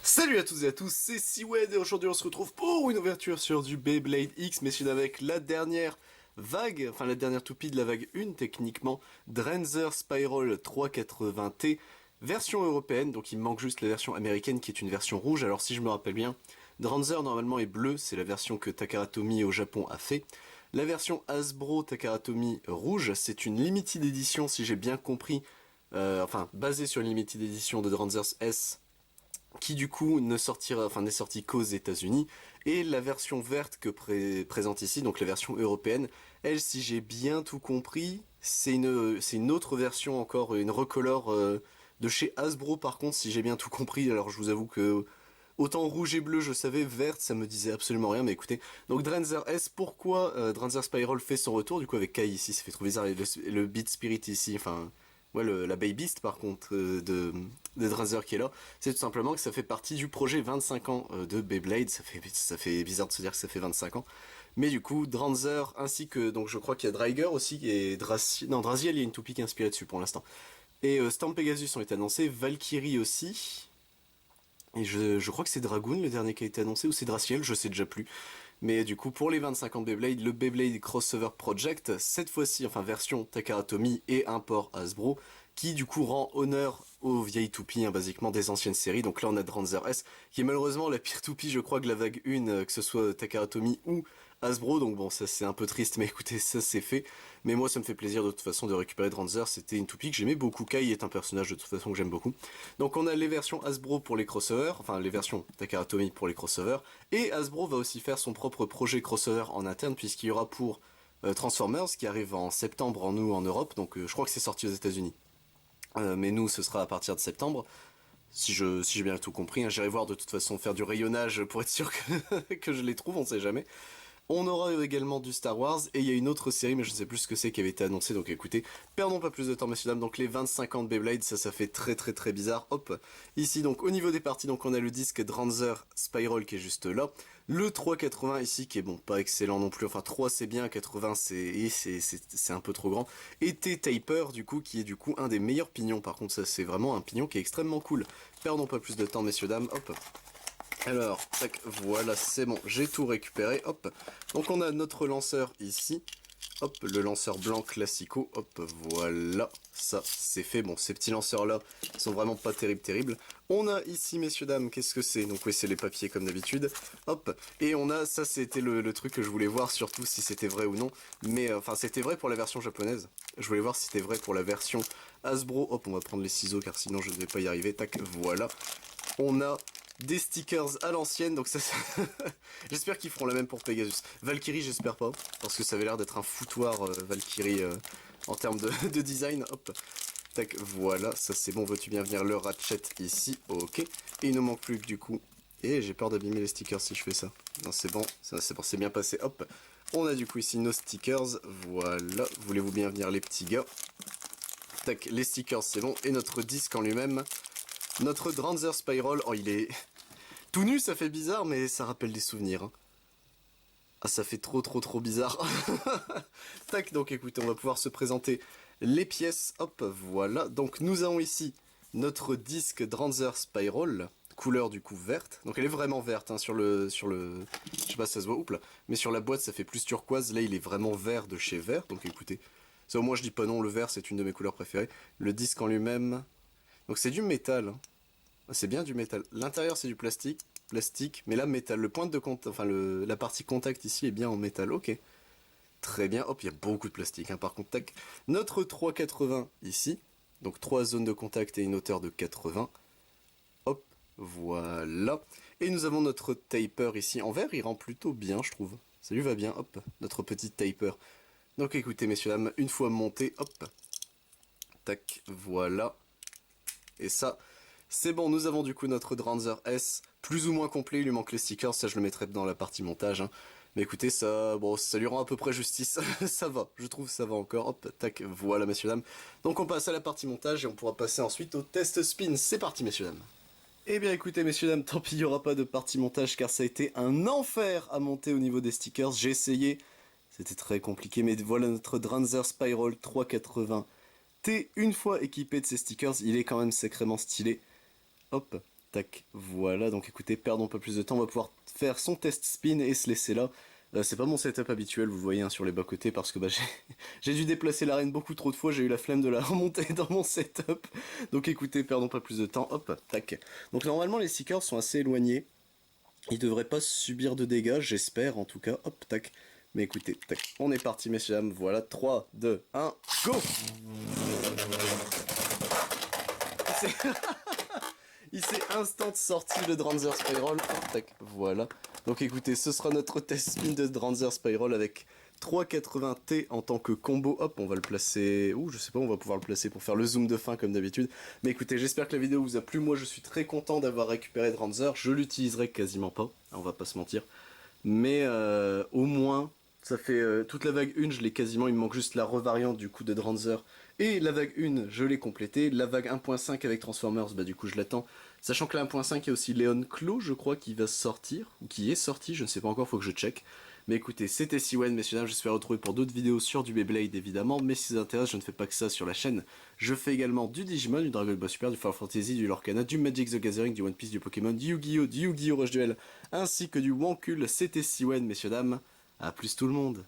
Salut à toutes et à tous, c'est Siwed et aujourd'hui on se retrouve pour une ouverture sur du Beyblade X, messieurs avec la dernière vague, enfin la dernière toupie de la vague 1 techniquement, Dranzer Spiral 380T, version européenne, donc il me manque juste la version américaine qui est une version rouge. Alors si je me rappelle bien, Dranzer normalement est bleu, c'est la version que Takara Tomy au Japon a fait. La version Hasbro Takara Tomy rouge, c'est une limited edition si j'ai bien compris, enfin basée sur une limited edition de Dranzer's S, qui du coup ne sortira, enfin n'est sorti qu'aux États-Unis, et la version verte que présente ici, donc la version européenne, elle, si j'ai bien tout compris, c'est une autre version encore, une recolor de chez Hasbro par contre, si j'ai bien tout compris. Alors je vous avoue que autant rouge et bleu je savais, verte ça me disait absolument rien, mais écoutez. Donc Dranzer S, pourquoi Dranzer Spiral fait son retour du coup avec Kai ici, ça fait trop bizarre, et le Beat Spirit ici, enfin ouais, la Babyst par contre de Dranzer qui est là, c'est tout simplement que ça fait partie du projet 25 ans de Beyblade. Ça fait bizarre de se dire que ça fait 25 ans. Mais du coup, Dranzer ainsi que, donc je crois qu'il y a Dreiger aussi, et Draziel, il y a une toupie qui est inspirée dessus pour l'instant. Et Storm Pegasus ont été annoncés, Valkyrie aussi, et je crois que c'est Dragoon le dernier qui a été annoncé, ou c'est Draciel, je sais déjà plus. Mais du coup, pour les 25 ans de Beyblade, le Beyblade Crossover Project, cette fois-ci, enfin version Takara Tomy et import Hasbro, qui du coup rend honneur aux vieilles toupies, hein, basiquement des anciennes séries. Donc là, on a Dranzer S, qui est malheureusement la pire toupie, je crois, que la vague 1, que ce soit Takara Tomy ou Hasbro. Donc bon, ça c'est un peu triste, mais écoutez, ça c'est fait. Mais moi, ça me fait plaisir de toute façon de récupérer Dranzer. C'était une toupie que j'aimais beaucoup. Kai est un personnage de toute façon que j'aime beaucoup. Donc on a les versions Hasbro pour les crossovers, enfin les versions Takara Tomy pour les crossovers, et Hasbro va aussi faire son propre projet crossover en interne, puisqu'il y aura pour Transformers qui arrive en septembre en Europe, donc je crois que c'est sorti aux États-Unis. Mais nous, ce sera à partir de septembre, si j'ai bien tout compris. Hein. J'irai voir de toute façon faire du rayonnage pour être sûr que je les trouve, on sait jamais. On aura également du Star Wars, et il y a une autre série, mais je ne sais plus ce que c'est, qui avait été annoncée, donc écoutez, perdons pas plus de temps messieurs dames. Donc les 25 ans de Beyblade, ça fait très très très bizarre. Hop, ici donc au niveau des parties, donc on a le disque Dranzer Spiral qui est juste là, le 380 ici qui est bon, pas excellent non plus, enfin 3 c'est bien, 80 c'est un peu trop grand, et T-Taper du coup, qui est du coup un des meilleurs pignons. Par contre ça c'est vraiment un pignon qui est extrêmement cool. Perdons pas plus de temps messieurs dames, hop. Alors, tac, voilà, c'est bon, j'ai tout récupéré, hop. Donc on a notre lanceur ici, hop, le lanceur blanc classico, hop, voilà, ça c'est fait. Bon, ces petits lanceurs là sont vraiment pas terribles. On a ici, messieurs dames, qu'est-ce que c'est? Donc oui, c'est les papiers comme d'habitude, hop. Et on a, ça c'était le truc que je voulais voir, surtout si c'était vrai ou non. Mais enfin, c'était vrai pour la version japonaise. Je voulais voir si c'était vrai pour la version Hasbro. Hop, on va prendre les ciseaux car sinon je ne vais pas y arriver, tac, voilà. On a des stickers à l'ancienne, donc ça j'espère qu'ils feront la même pour Pegasus. Valkyrie, j'espère pas, parce que ça avait l'air d'être un foutoir Valkyrie en termes de design. Hop, tac, voilà, ça c'est bon. Veux-tu bien venir le ratchet ici? Ok. Et il ne manque plus que du coup. Et j'ai peur d'abîmer les stickers si je fais ça. Non, c'est bon, c'est bon, c'est bien passé. Hop, on a du coup ici nos stickers. Voilà, voulez-vous bien venir les petits gars? Tac, les stickers c'est bon. Et notre disque en lui-même. Notre Dranzer Spiral, oh il est tout nu, ça fait bizarre, mais ça rappelle des souvenirs. Hein. Ah, ça fait trop bizarre. Tac, donc écoutez, on va pouvoir se présenter les pièces. Hop, voilà. Donc nous avons ici notre disque Dranzer Spiral, couleur du coup verte. Donc elle est vraiment verte hein, je sais pas si ça se voit, oups là. Mais sur la boîte ça fait plus turquoise. Là il est vraiment vert de chez vert. Donc écoutez, ça au moins je dis pas non, le vert c'est une de mes couleurs préférées. Le disque en lui-même, donc c'est du métal. Hein. C'est bien du métal. L'intérieur c'est du plastique, mais là métal. Le point de contact, enfin la partie contact ici est bien en métal. Ok, très bien. Hop, il y a beaucoup de plastique. Hein, par contre, tac. Notre 380 ici, donc 3 zones de contact et une hauteur de 80. Hop, voilà. Et nous avons notre taper ici en vert. Il rend plutôt bien, je trouve. Ça lui va bien. Hop, notre petit taper. Donc écoutez, messieurs dames, une fois monté, hop, tac, voilà. Et ça, c'est bon, nous avons du coup notre Dranzer S, plus ou moins complet, il lui manque les stickers, ça je le mettrai dans la partie montage. Hein. Mais écoutez, ça, bon, ça lui rend à peu près justice, ça va, je trouve ça va encore, hop, tac, voilà messieurs dames. Donc on passe à la partie montage et on pourra passer ensuite au test spin, c'est parti messieurs dames. Eh bien écoutez messieurs dames, tant pis il n'y aura pas de partie montage car ça a été un enfer à monter au niveau des stickers, j'ai essayé, c'était très compliqué, mais voilà notre Dranzer Spiral 380 T, une fois équipé de ces stickers, il est quand même sacrément stylé. Hop, tac, voilà. Donc écoutez, perdons pas plus de temps, on va pouvoir faire son test spin et se laisser là. C'est pas mon setup habituel, vous le voyez hein, sur les bas-côtés, parce que bah, j'ai dû déplacer l'arène beaucoup trop de fois, j'ai eu la flemme de la remonter dans mon setup. Donc écoutez, perdons pas plus de temps, hop, tac. Donc normalement les Seekers sont assez éloignés, ils devraient pas subir de dégâts, j'espère en tout cas, hop, tac. Mais écoutez, tac, on est parti messieurs dames, voilà, 3, 2, 1, go. Il s'est instant sorti le Dranzer Spiral. Tac, voilà. Donc écoutez, ce sera notre test spin de Dranzer Spiral avec 3,80T en tant que combo. Hop, on va le placer... Ouh, je sais pas, on va pouvoir le placer pour faire le zoom de fin comme d'habitude. Mais écoutez, j'espère que la vidéo vous a plu. Moi, je suis très content d'avoir récupéré Dranzer. Je l'utiliserai quasiment pas, on va pas se mentir. Mais au moins... Ça fait toute la vague 1, je l'ai quasiment, il me manque juste la revariante du coup de Dranzer. Et la vague 1, je l'ai complétée. La vague 1.5 avec Transformers, bah du coup je l'attends. Sachant que la 1.5, il y a aussi Léon Claw, je crois, qui va sortir. Ou qui est sorti, je ne sais pas encore, faut que je check. Mais écoutez, c'était Siwen, messieurs dames, j'espère retrouver pour d'autres vidéos sur du Beyblade évidemment. Mais si ça vous intéresse, je ne fais pas que ça sur la chaîne. Je fais également du Digimon, du Dragon Ball Super, du Final Fantasy, du Lorcana, du Magic the Gathering, du One Piece, du Pokémon, du Yu-Gi-Oh, Rush Duel, ainsi que du Wankul. C'était Siwen, messieurs dames. A plus tout le monde.